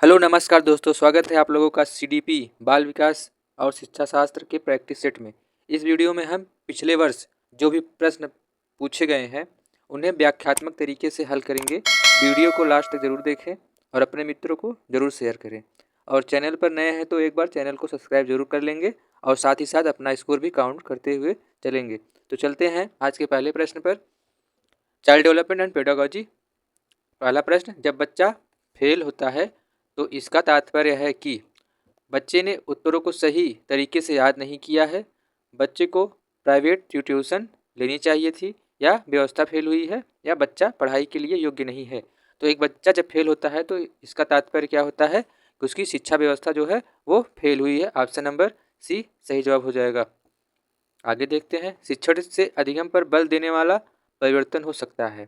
Hello नमस्कार दोस्तों, स्वागत है आप लोगों का सीडीपी बाल विकास और शिक्षा शास्त्र के प्रैक्टिस सेट में। इस वीडियो में हम पिछले वर्ष जो भी प्रश्न पूछे गए हैं उन्हें व्याख्यात्मक तरीके से हल करेंगे। वीडियो को लास्ट तक ज़रूर देखें और अपने मित्रों को ज़रूर शेयर करें। और चैनल पर नए हैं तो एक बार चैनल को सब्सक्राइब जरूर कर लेंगे और साथ ही साथ अपना स्कोर भी काउंट करते हुए चलेंगे। तो चलते हैं आज के पहले प्रश्न पर। Child development and pedagogy. पहला प्रश्न, जब बच्चा फेल होता है तो इसका तात्पर्य है कि बच्चे ने उत्तरों को सही तरीके से याद नहीं किया है, बच्चे को प्राइवेट ट्यूशन लेनी चाहिए थी, या व्यवस्था फेल हुई है, या बच्चा पढ़ाई के लिए योग्य नहीं है। तो एक बच्चा जब फेल होता है तो इसका तात्पर्य क्या होता है कि उसकी शिक्षा व्यवस्था जो है वो फेल हुई है। ऑप्शन नंबर सी सही जवाब हो जाएगा। आगे देखते हैं, शिक्षण से अधिगम पर बल देने वाला परिवर्तन हो सकता है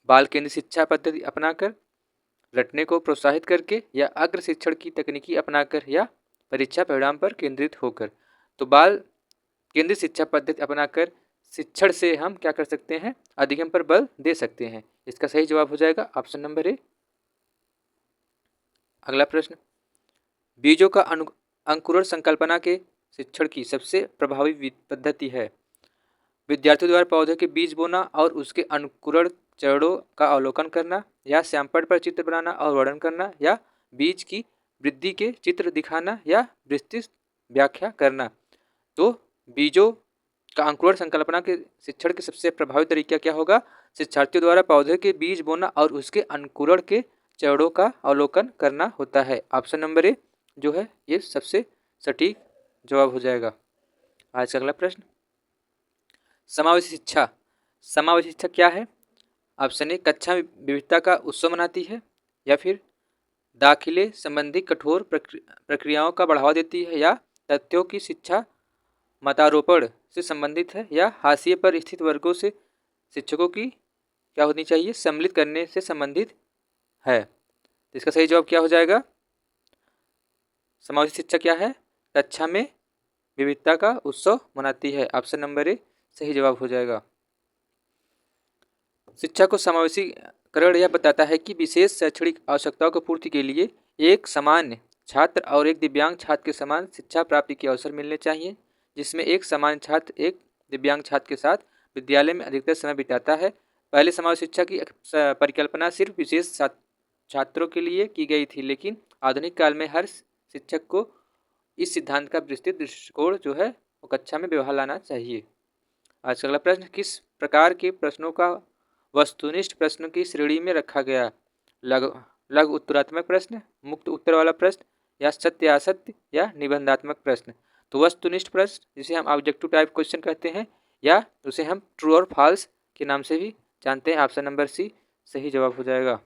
बाल केंद्रित शिक्षा पद्धति अपनाकर, रटने को प्रोत्साहित करके, या अग्र शिक्षण की तकनीकी अपनाकर, या परीक्षा परिणाम पर केंद्रित होकर। तो बाल केंद्रित शिक्षा पद्धति अपनाकर शिक्षण से हम क्या कर सकते हैं, अधिगम पर बल दे सकते हैं। इसका सही जवाब हो जाएगा ऑप्शन नंबर ए। अगला प्रश्न, बीजों का अंकुरण संकल्पना के शिक्षण की सबसे प्रभावी पद्धति है विद्यार्थियों द्वारा पौधे के बीज बोना और उसके अंकुरण चरणों का अवलोकन करना, या श्यामपट्ट पर चित्र बनाना और वर्णन करना, या बीज की वृद्धि के चित्र दिखाना, या विस्तृत व्याख्या करना। तो बीजों का अंकुरण संकल्पना के शिक्षण के सबसे प्रभावी तरीका क्या होगा, शिक्षार्थियों द्वारा पौधे के बीज बोना और उसके अंकुरण के चरणों का अवलोकन करना होता है। ऑप्शन नंबर ए जो है ये सबसे सटीक जवाब हो जाएगा। आज का अगला प्रश्न, समावेशी शिक्षा। समावेशी शिक्षा क्या है? ऑप्शन ए, कक्षा में विविधता का उत्सव मनाती है, या फिर दाखिले संबंधी कठोर प्रक्रियाओं का बढ़ावा देती है, या तथ्यों की शिक्षा मतारोपण से संबंधित है, या हाशिए पर स्थित वर्गों से शिक्षकों की क्या होनी चाहिए, सम्मिलित करने से संबंधित है। तो इसका सही जवाब क्या हो जाएगा? समावेशी शिक्षा क्या है? कक्षा में विविधता का उत्सव मनाती है। ऑप्शन नंबर ए सही जवाब हो जाएगा। शिक्षा को समावेशीकरण यह बताता है कि विशेष शैक्षणिक आवश्यकताओं की पूर्ति के लिए एक सामान्य छात्र और एक दिव्यांग छात्र के समान शिक्षा प्राप्ति के अवसर मिलने चाहिए, जिसमें एक सामान्य छात्र एक दिव्यांग छात्र के साथ विद्यालय में अधिकतर समय बिताता है। पहले समावेशी शिक्षा की परिकल्पना सिर्फ विशेष छात्रों के लिए की गई थी, लेकिन आधुनिक काल में हर शिक्षक को इस सिद्धांत का विस्तृत दृष्टिकोण जो है वो कक्षा में व्यवहार लाना चाहिए। आज का अगला प्रश्न, किस प्रकार के प्रश्नों का वस्तुनिष्ठ प्रश्न की श्रेणी में रखा गया? लघु उत्तरात्मक प्रश्न, मुक्त उत्तर वाला प्रश्न, या सत्य असत्य, या निबंधात्मक प्रश्न। तो वस्तुनिष्ठ प्रश्न जिसे हम ऑब्जेक्टिव टाइप क्वेश्चन कहते हैं, या उसे हम ट्रू और फॉल्स के नाम से भी जानते हैं। ऑप्शन नंबर सी सही जवाब हो जाएगा।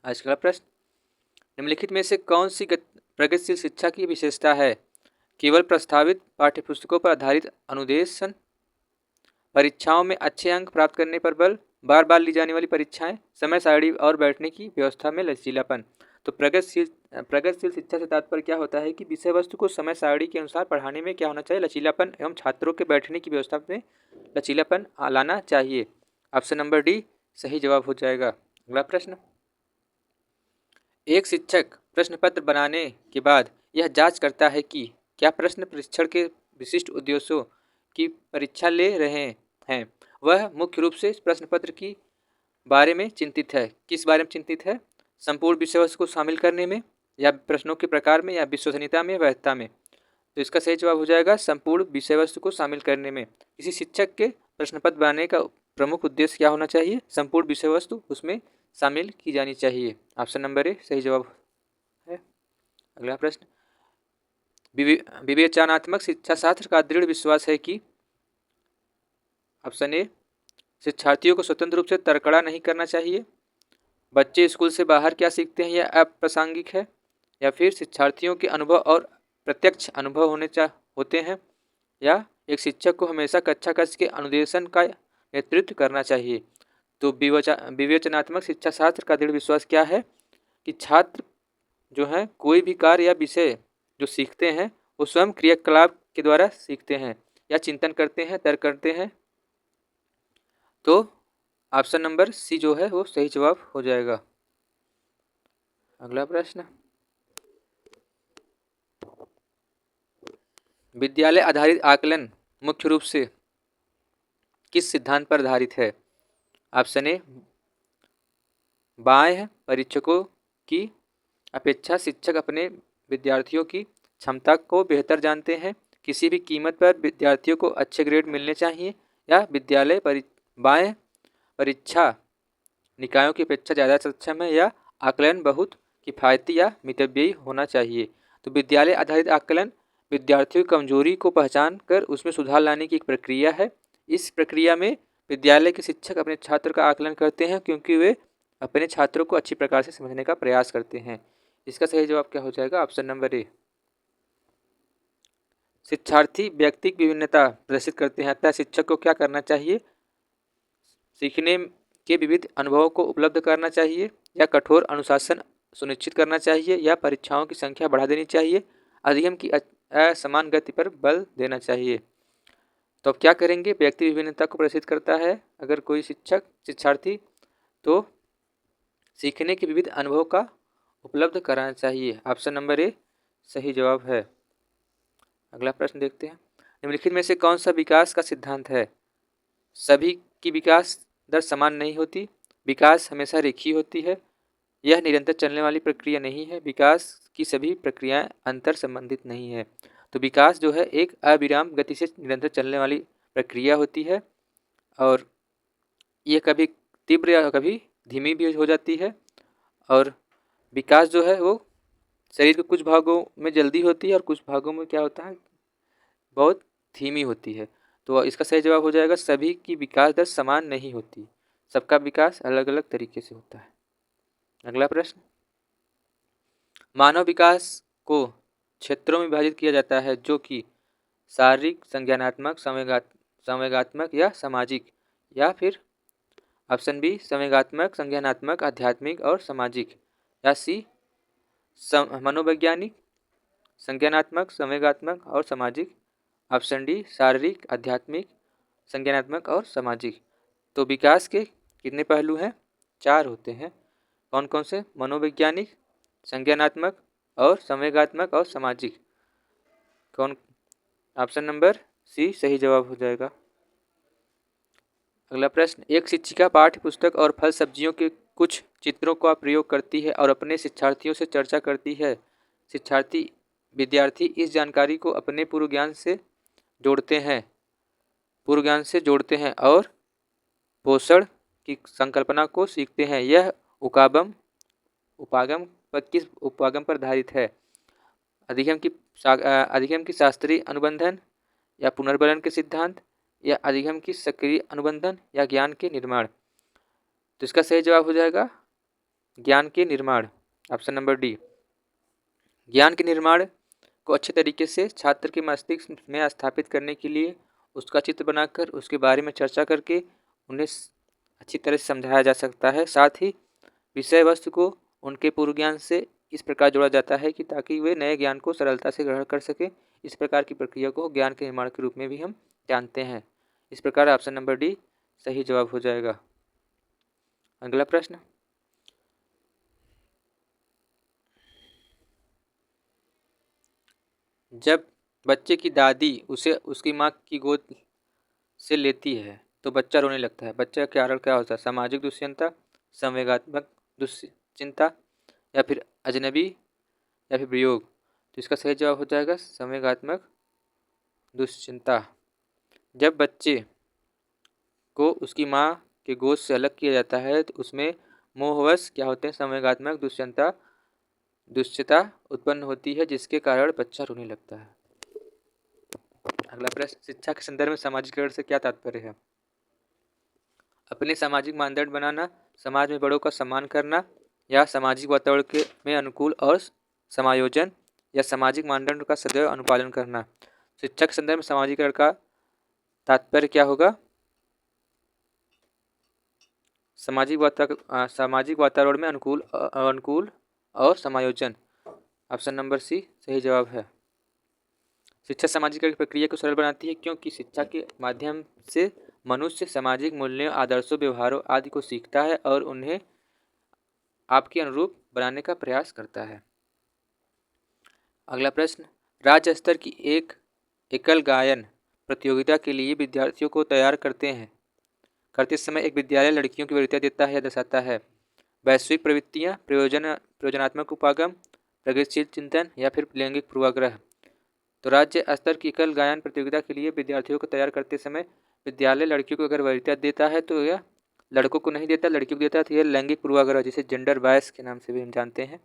आज का प्रश्न, निम्नलिखित में से कौन सी प्रगतिशील शिक्षा की विशेषता है? केवल प्रस्तावित पाठ्यपुस्तकों पर आधारित अनुदेशन, परीक्षाओं में अच्छे अंक प्राप्त करने पर बल, बार बार ली जाने वाली परीक्षाएं, समय सारणी और बैठने की व्यवस्था में लचीलापन। तो प्रगतिशील शिक्षा से तात्पर्य क्या होता है कि विषय वस्तु को समय सारणी के अनुसार पढ़ाने में क्या होना चाहिए, लचीलापन, एवं छात्रों के बैठने की व्यवस्था में लचीलापन लाना चाहिए। ऑप्शन नंबर डी सही जवाब हो जाएगा। अगला प्रश्न, एक शिक्षक प्रश्न पत्र बनाने के बाद यह जांच करता है कि क्या प्रश्न परीक्षण के विशिष्ट उद्देश्यों की परीक्षा ले रहे हैं। वह मुख्य रूप से इस प्रश्न पत्र की बारे में चिंतित है। किस बारे में चिंतित है? संपूर्ण विषय वस्तु को शामिल करने में, या प्रश्नों के प्रकार में, या विश्वसनीयता में, वैधता में। तो इसका सही जवाब हो जाएगा संपूर्ण विषय वस्तु को शामिल करने में। किसी शिक्षक के प्रश्न पत्र बनाने का प्रमुख उद्देश्य क्या होना चाहिए? संपूर्ण विषय वस्तु उसमें शामिल की जानी चाहिए। ऑप्शन नंबर ए सही जवाब है। अगला प्रश्न, विवेचनात्मक शिक्षा शास्त्र का दृढ़ विश्वास है कि ऑप्शन ए, शिक्षार्थियों को स्वतंत्र रूप से तर्कड़ा नहीं करना चाहिए, बच्चे स्कूल से बाहर क्या सीखते हैं यह अप्रासंगिक है, या फिर शिक्षार्थियों के अनुभव और प्रत्यक्ष अनुभव होते हैं, या एक शिक्षक को हमेशा कक्षा कक्ष के अनुदेशन का नेतृत्व करना चाहिए। तो विवेचनात्मक शिक्षा शास्त्र का दृढ़ विश्वास क्या है कि छात्र जो है कोई भी कार्य या विषय जो सीखते हैं वो स्वयं क्रियाकलाप के द्वारा सीखते हैं, या चिंतन करते हैं, तर्क करते हैं। तो ऑप्शन नंबर सी जो है वो सही जवाब हो जाएगा। अगला प्रश्न, विद्यालय आधारित आकलन मुख्य रूप से किस सिद्धांत पर आधारित है? ऑप्शन ए, बाह्य परीक्षकों की अपेक्षा शिक्षक अपने विद्यार्थियों की क्षमता को बेहतर जानते हैं, किसी भी कीमत पर विद्यार्थियों को अच्छे ग्रेड मिलने चाहिए, या विद्यालय बाह्य परीक्षा निकायों की अपेक्षा ज़्यादा सक्षम है, या आकलन बहुत किफ़ायती या मितव्ययी होना चाहिए। तो विद्यालय आधारित आकलन विद्यार्थियों की कमजोरी को पहचान कर उसमें सुधार लाने की एक प्रक्रिया है। इस प्रक्रिया में विद्यालय के शिक्षक अपने छात्र का आकलन करते हैं क्योंकि वे अपने छात्रों को अच्छी प्रकार से समझने का प्रयास करते हैं। इसका सही जवाब क्या हो जाएगा? Option number A. शिक्षार्थी व्यक्तिगत विभिन्नता प्रदर्शित करते हैं, अतः शिक्षक को क्या करना चाहिए? सीखने के विविध अनुभवों को उपलब्ध करना चाहिए, या कठोर अनुशासन सुनिश्चित करना चाहिए, या परीक्षाओं की संख्या बढ़ा देनी चाहिए, अधिगम की असमान गति पर बल देना चाहिए। तो अब क्या करेंगे? व्यक्ति विभिन्नता को प्रदर्शित करता है अगर कोई शिक्षार्थी, तो सीखने के विविध अनुभव का उपलब्ध कराना चाहिए। ऑप्शन नंबर ए सही जवाब है। अगला प्रश्न देखते हैं, निम्नलिखित में से कौन सा विकास का सिद्धांत है? सभी की विकास दर समान नहीं होती, विकास हमेशा रेखीय होती है, यह निरंतर चलने वाली प्रक्रिया नहीं है, विकास की सभी प्रक्रियाएं अंतर संबंधित नहीं है। तो विकास जो है एक अविराम गति से निरंतर चलने वाली प्रक्रिया होती है, और यह कभी तीव्र या कभी धीमी भी हो जाती है। और विकास जो है वो शरीर के कुछ भागों में जल्दी होती है और कुछ भागों में क्या होता है, बहुत धीमी होती है। तो इसका सही जवाब हो जाएगा, सभी की विकास दर समान नहीं होती, सबका विकास अलग अलग तरीके से होता है। अगला प्रश्न, मानव विकास को क्षेत्रों में विभाजित किया जाता है जो कि शारीरिक, संज्ञानात्मक, संवेगात्मक या सामाजिक, या फिर ऑप्शन बी संवेगात्मक, संज्ञानात्मक, आध्यात्मिक और सामाजिक, या सी मनोवैज्ञानिक, संज्ञानात्मक, संवेगात्मक और सामाजिक, ऑप्शन डी शारीरिक, आध्यात्मिक, संज्ञानात्मक और सामाजिक। तो विकास के कितने पहलू हैं? 4 होते हैं। कौन कौन से? मनोवैज्ञानिक, संज्ञानात्मक और संवेगात्मक और सामाजिक। कौन? ऑप्शन नंबर सी सही जवाब हो जाएगा। अगला प्रश्न, एक शिक्षिका पाठ्य पुस्तक और फल सब्जियों के कुछ चित्रों का प्रयोग करती है और अपने शिक्षार्थियों से चर्चा करती है। विद्यार्थी इस जानकारी को अपने पूर्व ज्ञान से जोड़ते हैं और पोषण की संकल्पना को सीखते हैं। यह उपागम पर आधारित है? अधिगम की शास्त्रीय अनुबंधन, या पुनर्बलन के सिद्धांत, या अधिगम की सक्रिय अनुबंधन, या ज्ञान के निर्माण। तो इसका सही जवाब हो जाएगा ज्ञान के निर्माण, ऑप्शन नंबर डी। ज्ञान के निर्माण को अच्छे तरीके से छात्र के मस्तिष्क में स्थापित करने के लिए उसका चित्र बनाकर उसके बारे में चर्चा करके उन्हें अच्छी तरह से समझाया जा सकता है। साथ ही विषय वस्तु को उनके पूर्व ज्ञान से इस प्रकार जोड़ा जाता है कि ताकि वे नए ज्ञान को सरलता से ग्रहण कर सके। इस प्रकार की प्रक्रिया को ज्ञान के निर्माण के रूप में भी हम जानते हैं। इस प्रकार ऑप्शन नंबर डी सही जवाब हो जाएगा। अगला प्रश्न, जब बच्चे की दादी उसे उसकी माँ की गोद से लेती है तो बच्चा रोने लगता है, बच्चे का कारण क्या होता है? सामाजिक दुश्चिंता, संवेगात्मक दुश्चिंता, या फिर अजनबी, या फिर वियोग। तो इसका सही जवाब हो जाएगा संवेगात्मक दुश्चिंता। जब बच्चे को उसकी माँ के गोद से अलग किया जाता है तो उसमें मोहवश क्या होते हैं? संवेगात्मक दुश्चिंता उत्पन्न होती है, जिसके कारण बच्चा रोने लगता है। अगला प्रश्न, शिक्षा के संदर्भ में सामाजिकरण से क्या तात्पर्य है? अपने सामाजिक मानदंड बनाना, समाज में बड़ों का सम्मान करना, या सामाजिक वातावरण में अनुकूल और समायोजन, या सामाजिक मानदंड का सदैव अनुपालन करना। शिक्षा के संदर्भ में सामाजिकरण का तात्पर्य क्या होगा? सामाजिक वातावरण में अनुकूल और समायोजन, ऑप्शन नंबर सी सही जवाब है। शिक्षा सामाजिकरण की प्रक्रिया को सरल बनाती है क्योंकि शिक्षा के माध्यम से मनुष्य सामाजिक मूल्यों, आदर्शों, व्यवहारों आदि को सीखता है और उन्हें आपके अनुरूप बनाने का प्रयास करता है। अगला प्रश्न, राज्य स्तर की एक एकल गायन प्रतियोगिता के लिए विद्यार्थियों को तैयार करते समय एक विद्यालय लड़कियों की वरीयता देता है या दर्शाता है? वैश्विक प्रवृत्तियाँ, प्रयोजनात्मक उपागम, प्रगतिशील चिंतन या फिर लैंगिक पूर्वाग्रह? तो राज्य स्तर की एकल गायन प्रतियोगिता के लिए विद्यार्थियों को तैयार करते समय विद्यालय लड़कियों को अगर वरीयता देता है तो यह लड़कों को नहीं देता, लड़कियों को देता है, तो यह लैंगिक पूर्वाग्रह जिसे जेंडर बायस के नाम से भी हम जानते हैं।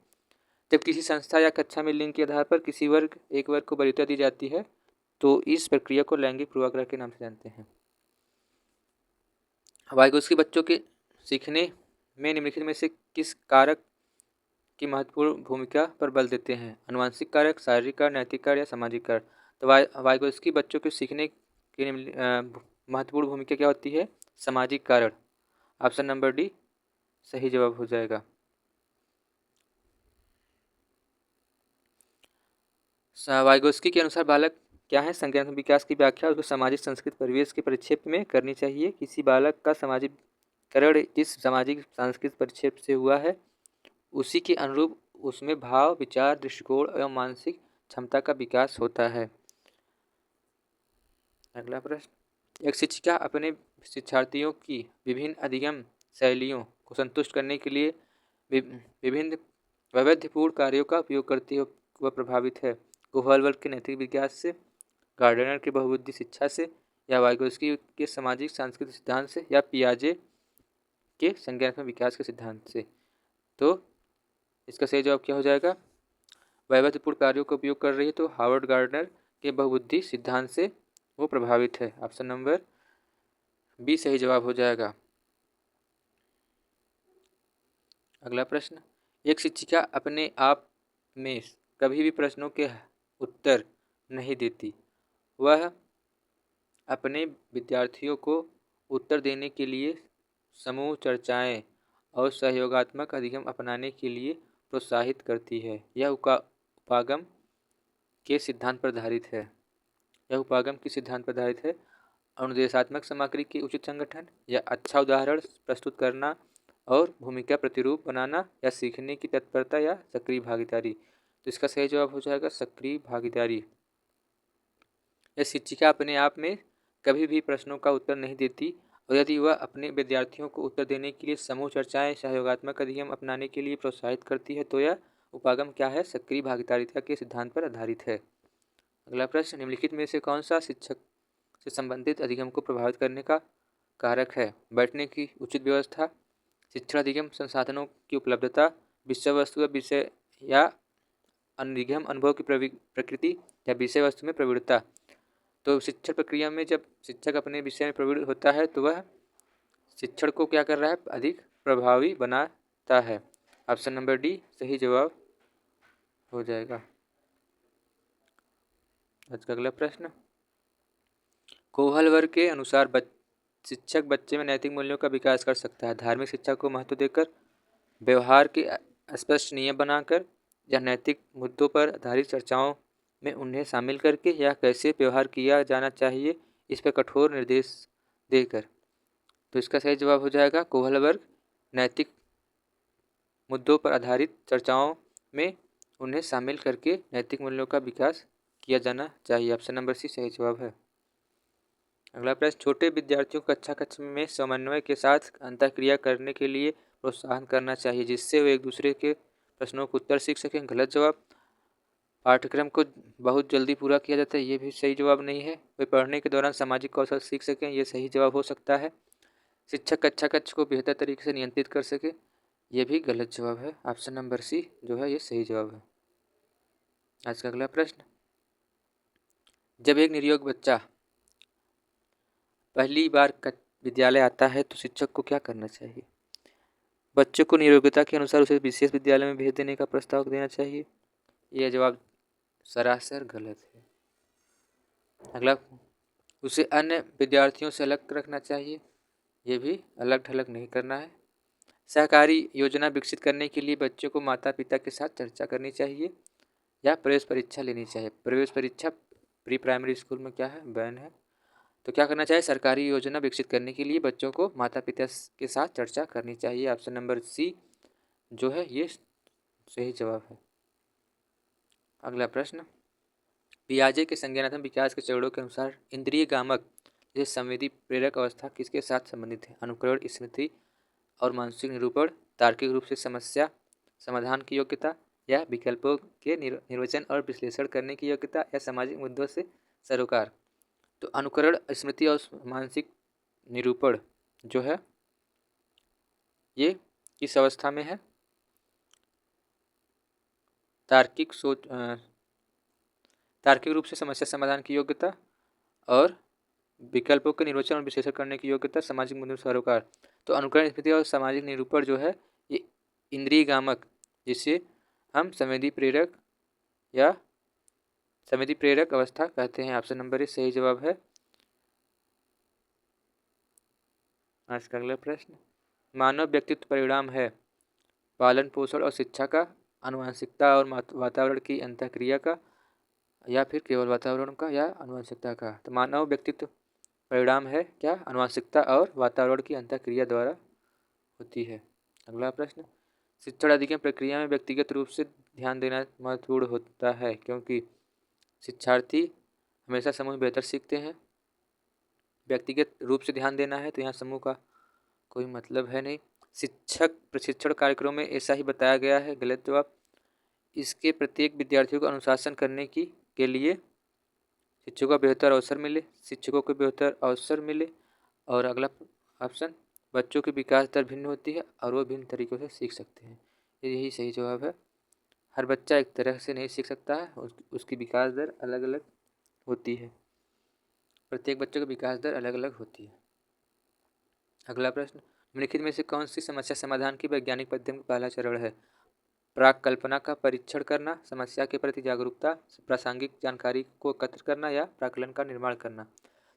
जब किसी संस्था या कक्षा में लिंग के आधार पर किसी एक वर्ग को वरीयता दी जाती है तो इस प्रक्रिया को लैंगिक पूर्वाग्रह के नाम से जानते हैं। वाइगोत्स्की बच्चों के सीखने में निम्नलिखित में से किस कारक की महत्वपूर्ण भूमिका पर बल देते हैं? आनुवंशिक कारक, शारीरिक कारक, नैतिक कारक या सामाजिक कारक? तो वाइगोत्स्की बच्चों के सीखने की महत्वपूर्ण भूमिका क्या होती है? सामाजिक कारक। ऑप्शन नंबर डी सही जवाब हो जाएगा। वाइगोत्स्की के अनुसार बालक क्या है? संज्ञानात्मक विकास की व्याख्या उसको सामाजिक संस्कृत परिवेश के परिक्षेप में करनी चाहिए। किसी बालक का सामाजिकरण जिस सामाजिक सांस्कृतिक परिक्षेप से हुआ है उसी के अनुरूप उसमें भाव, विचार, दृष्टिकोण एवं मानसिक क्षमता का विकास होता है। अगला प्रश्न, एक शिक्षिका अपने शिक्षार्थियों की विभिन्न अधिगम शैलियों को संतुष्ट करने के लिए विभिन्न वैविध्यपूर्ण कार्यों का उपयोग करती है वह प्रभावित है? कोहलबर्ग के नैतिक विकास से, गार्डनर की बहुबुद्धि शिक्षा से, या वाइगोत्स्की के सामाजिक सांस्कृतिक सिद्धांत से, या पियाजे के संज्ञानात्मक विकास के सिद्धांत से? तो इसका सही जवाब क्या हो जाएगा? वैविध्यपूर्ण कार्यों का उपयोग कर रही है तो हार्वर्ड गार्डनर के बहुबुद्धि सिद्धांत से वो प्रभावित है। ऑप्शन नंबर बी सही जवाब हो जाएगा। अगला प्रश्न, एक शिक्षिका अपने आप में कभी भी प्रश्नों के उत्तर नहीं देती, वह अपने विद्यार्थियों को उत्तर देने के लिए समूह चर्चाएं और सहयोगात्मक अधिगम अपनाने के लिए प्रोत्साहित करती है। यह उपागम के सिद्धांत पर आधारित है। यह उपागम किस सिद्धांत पर आधारित है? अनुदेशात्मक सामग्री के उचित संगठन, या अच्छा उदाहरण प्रस्तुत करना और भूमिका प्रतिरूप बनाना, या सीखने की तत्परता या सक्रिय भागीदारी? तो इसका सही जवाब हो जाएगा सक्रिय भागीदारी। यह शिक्षिका अपने आप में कभी भी प्रश्नों का उत्तर नहीं देती और यदि वह अपने विद्यार्थियों को उत्तर देने के लिए समूह चर्चाएं, सहयोगात्मक अधिगम अपनाने के लिए प्रोत्साहित करती है तो यह उपागम क्या है? सक्रिय भागीदारिता के सिद्धांत पर आधारित है। अगला प्रश्न, निम्नलिखित में से कौन सा शिक्षक से संबंधित अधिगम को प्रभावित करने का कारक है? बैठने की उचित व्यवस्था, शिक्षण अधिगम संसाधनों की उपलब्धता, विषय वस्तु या विषय या अधिगम अनुभव की प्रकृति, या विषय वस्तु में प्रवृत्ता? तो शिक्षण प्रक्रिया में जब शिक्षक अपने विषय में प्रवृत्त होता है तो वह शिक्षण को क्या कर रहा है? अधिक प्रभावी बनाता है। ऑप्शन नंबर डी सही जवाब हो जाएगा। आज का अगला प्रश्न, कोहलबर्ग के अनुसार शिक्षक बच्चे में नैतिक मूल्यों का विकास कर सकता है। धार्मिक शिक्षा को महत्व देकर, व्यवहार के स्पष्ट नियम बनाकर, या नैतिक मुद्दों पर आधारित चर्चाओं में उन्हें शामिल करके, या कैसे व्यवहार किया जाना चाहिए इस पर कठोर निर्देश देकर? तो इसका सही जवाब हो जाएगा कोहलबर्ग नैतिक मुद्दों पर आधारित चर्चाओं में उन्हें शामिल करके नैतिक मूल्यों का विकास किया जाना चाहिए। ऑप्शन नंबर सी सही जवाब है। अगला प्रश्न, छोटे विद्यार्थियों को कक्षा में समन्वय के साथ अंतःक्रिया करने के लिए प्रोत्साहन करना चाहिए जिससे वे एक दूसरे के प्रश्नों को उत्तर सीख सकें। गलत जवाब। पाठ्यक्रम को बहुत जल्दी पूरा किया जाता है, ये भी सही जवाब नहीं है। वे पढ़ने के दौरान सामाजिक कौशल सीख सकें, ये सही जवाब हो सकता है। शिक्षक कक्षा कक्ष को बेहतर तरीके से नियंत्रित कर सके, ये भी गलत जवाब है। ऑप्शन नंबर सी जो है ये सही जवाब है। आज का अगला प्रश्न, जब एक निरोग बच्चा पहली बार विद्यालय आता है तो शिक्षक को क्या करना चाहिए? बच्चे को निरोगता के अनुसार उसे विशेष विद्यालय में भेज देने का प्रस्ताव देना चाहिए। यह जवाब सरासर गलत है। अगला, उसे अन्य विद्यार्थियों से अलग रखना चाहिए, ये भी अलग थलग नहीं करना है। सहकारी योजना विकसित करने के लिए बच्चों को माता पिता के साथ चर्चा करनी चाहिए, या प्रवेश परीक्षा लेनी चाहिए? प्रवेश परीक्षा प्री प्राइमरी स्कूल में क्या है? बैन है। तो क्या करना चाहिए? सरकारी योजना विकसित करने के लिए बच्चों को माता पिता के साथ चर्चा करनी चाहिए। ऑप्शन नंबर सी जो है ये सही जवाब है। अगला प्रश्न, पियाजे के संज्ञानात्मक विकास के चरणों के अनुसार इंद्रिय गामक जैसे संवेदी प्रेरक अवस्था किसके साथ संबंधित है? अनुकरण, स्मृति और मानसिक निरूपण, तार्किक रूप से समस्या समाधान की योग्यता, या विकल्पों के निर्वचन और विश्लेषण करने की योग्यता, या सामाजिक मुद्दों से सरोकार। तो अनुकरण, स्मृति और मानसिक निरूपण जो है ये किस अवस्था में है? तार्किक सोच, तार्किक रूप से समस्या समाधान की योग्यता और विकल्पों के निर्वचन और विश्लेषण करने की योग्यता, सामाजिक मुद्दों से सरोकार। तो अनुकरण, स्मृति और सामाजिक निरूपण जो है ये इंद्रिय गामक, जिसे हम संवेदी प्रेरक अवस्था कहते हैं। ऑप्शन नंबर ए सही जवाब है। आज का अगला प्रश्न, मानव व्यक्तित्व परिणाम है पालन पोषण और शिक्षा का, आनुवंशिकता और वातावरण की अंतःक्रिया का, या फिर केवल वातावरण का या आनुवंशिकता का? तो मानव व्यक्तित्व परिणाम है क्या? आनुवंशिकता और वातावरण की अंतःक्रिया द्वारा होती है। अगला प्रश्न, शिक्षण अधिगम प्रक्रिया में व्यक्तिगत रूप से ध्यान देना महत्वपूर्ण होता है क्योंकि शिक्षार्थी हमेशा समूह बेहतर सीखते हैं। व्यक्तिगत रूप से ध्यान देना है तो यहाँ समूह का कोई मतलब है नहीं। शिक्षक प्रशिक्षण कार्यक्रम में ऐसा ही बताया गया है, गलत जवाब। इसके प्रत्येक विद्यार्थियों को अनुशासन करने के लिए शिक्षकों को बेहतर अवसर मिले। और अगला ऑप्शन, बच्चों की विकास दर भिन्न होती है और वो भिन्न तरीकों से सीख सकते हैं। यही सही जवाब है। हर बच्चा एक तरह से नहीं सीख सकता है, उसकी विकास दर अलग अलग होती है। प्रत्येक बच्चे की विकास दर अलग अलग होती है। अगला प्रश्न, निम्नलिखित में से कौन सी समस्या समाधान की वैज्ञानिक पद्धति का पहला चरण है? प्राक कल्पना का परीक्षण करना, समस्या के प्रति जागरूकता, प्रासंगिक जानकारी को एकत्र करना, या प्राकलन का निर्माण करना।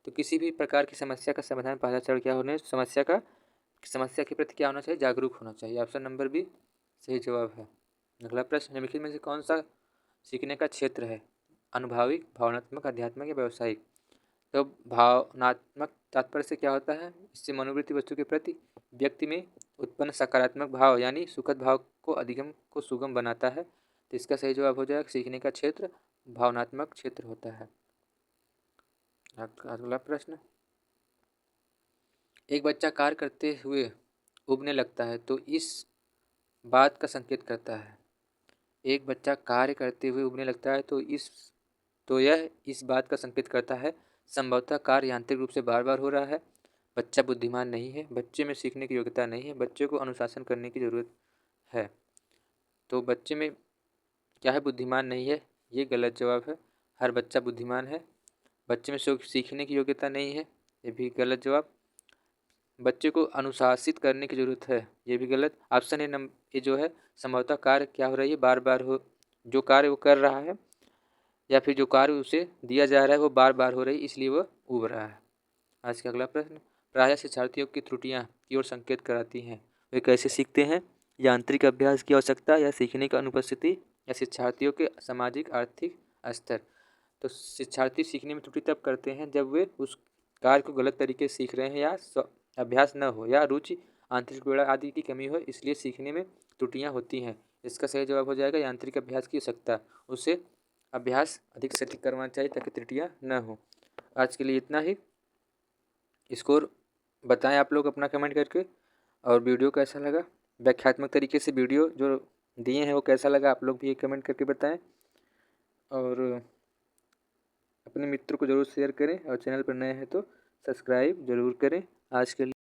तो किसी भी प्रकार की समस्या का समाधान पहला चरण क्या होने, समस्या के प्रति क्या होना चाहिए? जागरूक होना चाहिए। ऑप्शन नंबर बी सही जवाब है। अगला प्रश्न, निम्नलिखित में से कौन सा सीखने का क्षेत्र है? अनुभविक, भावनात्मक, आध्यात्मिक या व्यावसायिक? तो भावनात्मक तात्पर्य से क्या होता है? इससे मनोवृत्ति वस्तु के प्रति व्यक्ति में उत्पन्न सकारात्मक भाव यानी सुखद भाव को अधिगम को सुगम बनाता है। तो इसका सही जवाब हो जाएगा सीखने का क्षेत्र भावनात्मक क्षेत्र होता है। अगला प्रश्न, एक बच्चा कार्य करते हुए उबने लगता है तो इस बात का संकेत करता है। एक बच्चा कार्य करते हुए उबने लगता है तो यह इस बात का संकेत करता है संभवतः कार्य यांत्रिक रूप से बार बार हो रहा है, बच्चा बुद्धिमान नहीं है, बच्चे में सीखने की योग्यता नहीं है, बच्चे को अनुशासन करने की ज़रूरत है। तो बच्चे में क्या है? बुद्धिमान नहीं है, ये गलत जवाब है। हर बच्चा बुद्धिमान है। बच्चे में सीखने की योग्यता नहीं है, ये भी गलत जवाब। बच्चे को अनुशासित करने की ज़रूरत है, ये भी गलत। ऑप्शन ए जो है संभवतः कार्य क्या हो रही है? बार बार हो, जो कार्य वो कर रहा है या फिर जो कार्य उसे दिया जा रहा है वो बार बार हो रही है इसलिए वह उब रहा है। आज का अगला प्रश्न, प्रायः शिक्षार्थियों की त्रुटियां की ओर संकेत कराती हैं, वे कैसे सीखते हैं? यांत्रिक अभ्यास की आवश्यकता, या सीखने की अनुपस्थिति, या शिक्षार्थियों के सामाजिक आर्थिक स्तर? तो शिक्षार्थी सीखने में त्रुटि तब करते हैं जब वे उस कार्य को गलत तरीके से सीख रहे हैं, या अभ्यास न हो, या रुचि आंतरिक प्रेरणा आदि की कमी हो, इसलिए सीखने में त्रुटियां होती हैं। इसका सही जवाब हो जाएगा यांत्रिक अभ्यास की आवश्यकता, उसे अभ्यास अधिक से अधिक करवाना चाहिए ताकि त्रुटियां न हो। आज के लिए इतना ही। स्कोर बताएं आप लोग अपना कमेंट करके, और वीडियो कैसा लगा, व्याख्यात्मक तरीके से वीडियो जो दिए हैं वो कैसा लगा आप लोग भी कमेंट करके बताएं, और अपने मित्रों को ज़रूर शेयर करें, और चैनल पर नए हैं तो सब्सक्राइब ज़रूर करें। आज के लिए